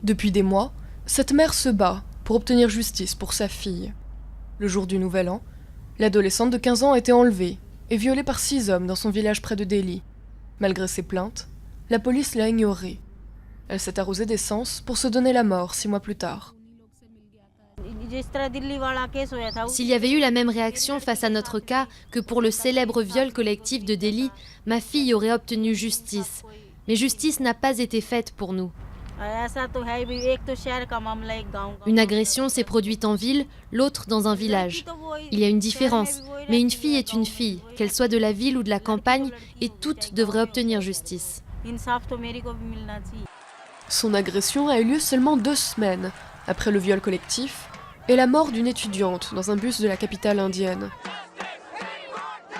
Depuis des mois, cette mère se bat pour obtenir justice pour sa fille. Le jour du Nouvel An, l'adolescente de 15 ans a été enlevée et violée par 6 hommes dans son village près de Delhi. Malgré ses plaintes, la police l'a ignorée. Elle s'est arrosée d'essence pour se donner la mort 6 mois plus tard. S'il y avait eu la même réaction face à notre cas que pour le célèbre viol collectif de Delhi, ma fille aurait obtenu justice. Mais justice n'a pas été faite pour nous. Une agression s'est produite en ville, l'autre dans un village. Il y a une différence, mais une fille est une fille, qu'elle soit de la ville ou de la campagne, et toutes devraient obtenir justice. Son agression a eu lieu seulement 2 semaines après le viol collectif et la mort d'une étudiante dans un bus de la capitale indienne.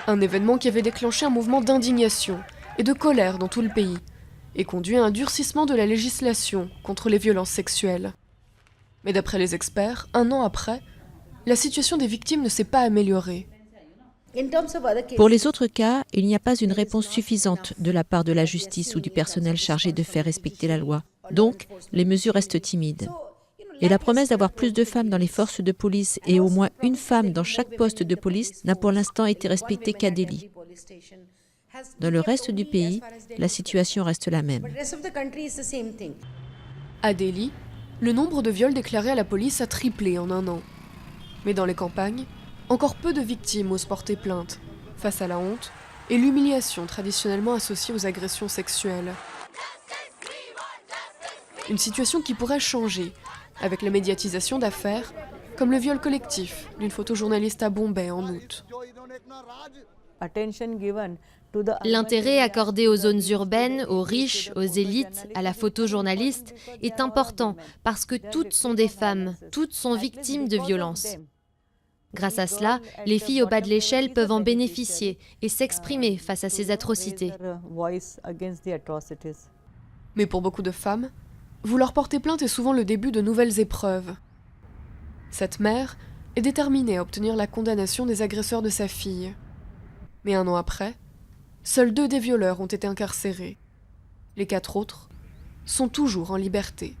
Un événement qui avait déclenché un mouvement d'indignation et de colère dans tout le pays et conduit à un durcissement de la législation contre les violences sexuelles. Mais d'après les experts, 1 an après, la situation des victimes ne s'est pas améliorée. Pour les autres cas, il n'y a pas une réponse suffisante de la part de la justice ou du personnel chargé de faire respecter la loi. Donc, les mesures restent timides. Et la promesse d'avoir plus de femmes dans les forces de police et au moins une femme dans chaque poste de police n'a pour l'instant été respectée qu'à Delhi. Dans le reste du pays, la situation reste la même. À Delhi, le nombre de viols déclarés à la police a triplé en 1 an. Mais dans les campagnes, encore peu de victimes osent porter plainte, face à la honte et l'humiliation traditionnellement associée aux agressions sexuelles. Une situation qui pourrait changer avec la médiatisation d'affaires comme le viol collectif d'une photojournaliste à Bombay en août. L'intérêt accordé aux zones urbaines, aux riches, aux élites, à la photojournaliste est important parce que toutes sont des femmes, toutes sont victimes de violences. Grâce à cela, les filles au bas de l'échelle peuvent en bénéficier et s'exprimer face à ces atrocités. Mais pour beaucoup de femmes, vouloir porter plainte est souvent le début de nouvelles épreuves. Cette mère est déterminée à obtenir la condamnation des agresseurs de sa fille. Mais 1 an après, seuls 2 des violeurs ont été incarcérés. Les 4 autres sont toujours en liberté.